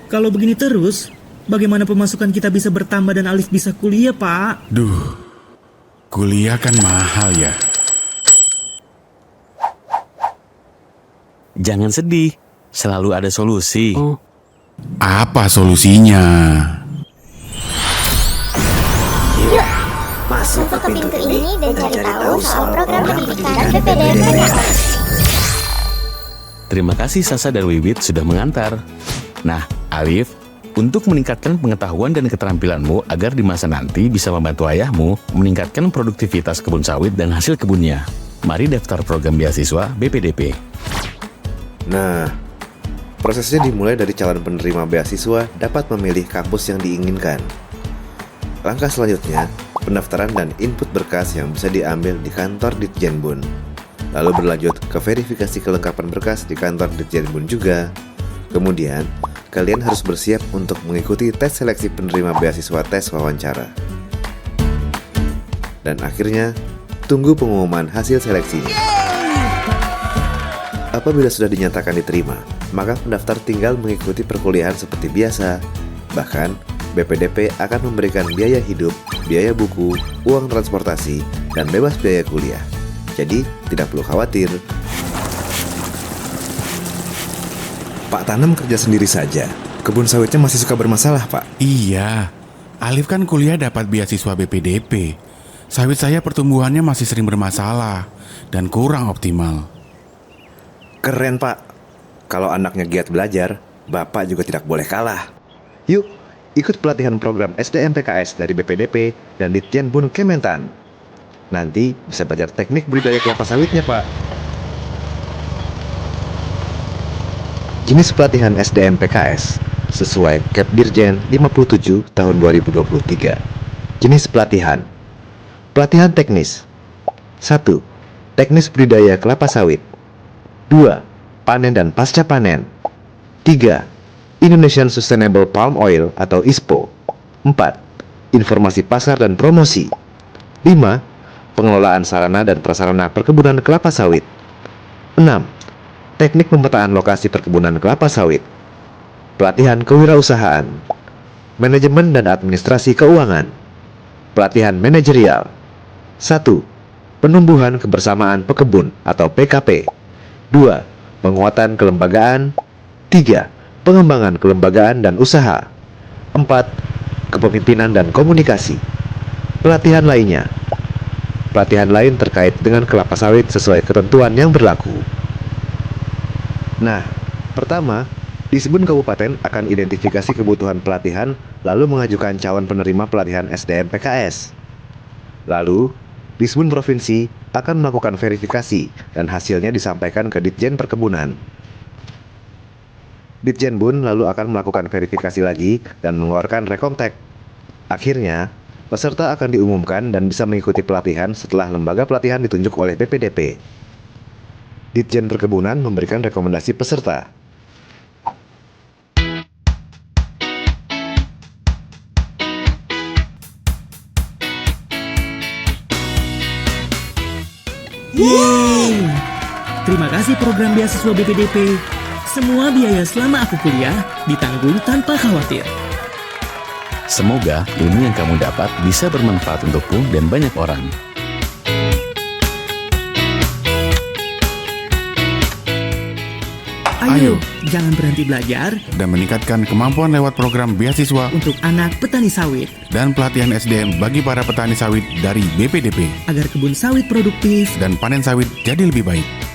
Kalau begini terus, bagaimana pemasukan kita bisa bertambah dan Alif bisa kuliah, Pak? Duh, kuliah kan mahal ya. Jangan sedih, selalu ada solusi. Apa solusinya? Masuk ke pintu ini dan cari tahu soal program pendidikan BPDP. Terima kasih Sasa dan Wiwit sudah mengantar. Nah, Alif, untuk meningkatkan pengetahuan dan keterampilanmu agar di masa nanti bisa membantu ayahmu meningkatkan produktivitas kebun sawit dan hasil kebunnya, mari daftar program beasiswa BPDP. Nah, prosesnya dimulai dari calon penerima beasiswa dapat memilih kampus yang diinginkan. Langkah selanjutnya, pendaftaran dan input berkas yang bisa diambil di kantor Ditjenbun. Lalu berlanjut ke verifikasi kelengkapan berkas di kantor Ditjenbun juga. Kemudian, kalian harus bersiap untuk mengikuti tes seleksi penerima beasiswa tes wawancara. Dan akhirnya, tunggu pengumuman hasil seleksinya. Apabila sudah dinyatakan diterima, maka pendaftar tinggal mengikuti perkuliahan seperti biasa. Bahkan, BPDP akan memberikan biaya hidup, biaya buku, uang transportasi, dan bebas biaya kuliah. Jadi, tidak perlu khawatir. Pak Tanem kerja sendiri saja. Kebun sawitnya masih suka bermasalah, Pak. Iya, Alif kan kuliah dapat beasiswa BPDP. Sawit saya pertumbuhannya masih sering bermasalah dan kurang optimal. Keren, Pak. Kalau anaknya giat belajar, Bapak juga tidak boleh kalah. Yuk, ikut pelatihan program SDM PKS dari BPDP dan Ditjenbun Kementan. Nanti bisa belajar teknik budidaya kelapa sawitnya, Pak. Jenis pelatihan SDM PKS sesuai Kepdirjen 57 tahun 2023. Jenis pelatihan. Pelatihan teknis. 1. Teknis budidaya kelapa sawit. 2. Panen dan pasca panen. 3. Indonesian Sustainable Palm Oil atau ISPO. 4. Informasi pasar dan promosi. 5. Pengelolaan sarana dan prasarana perkebunan kelapa sawit. 6. Teknik pemetaan lokasi perkebunan kelapa sawit. Pelatihan kewirausahaan. Manajemen dan administrasi keuangan. Pelatihan manajerial. 1. Penumbuhan kebersamaan pekebun atau PKP. 2. Penguatan kelembagaan. 3. Pengembangan kelembagaan dan usaha. 4. Kepemimpinan dan komunikasi. Pelatihan lainnya. Pelatihan lain terkait dengan kelapa sawit sesuai ketentuan yang berlaku. Nah, pertama, Disbun Kabupaten akan identifikasi kebutuhan pelatihan lalu mengajukan calon penerima pelatihan SDM PKS. Lalu, Disbun Provinsi akan melakukan verifikasi dan hasilnya disampaikan ke Ditjen Perkebunan. Ditjenbun lalu akan melakukan verifikasi lagi dan mengeluarkan rekomtek. Akhirnya, peserta akan diumumkan dan bisa mengikuti pelatihan setelah lembaga pelatihan ditunjuk oleh BPDP. Ditjen Perkebunan memberikan rekomendasi peserta. Yeay! Terima kasih program beasiswa BPDP. Semua biaya selama aku kuliah ditanggung tanpa khawatir. Semoga ilmu yang kamu dapat bisa bermanfaat untukmu dan banyak orang. Ayo, jangan berhenti belajar Dan meningkatkan kemampuan lewat program beasiswa untuk anak petani sawit dan pelatihan SDM bagi para petani sawit dari BPDP agar kebun sawit produktif dan panen sawit jadi lebih baik.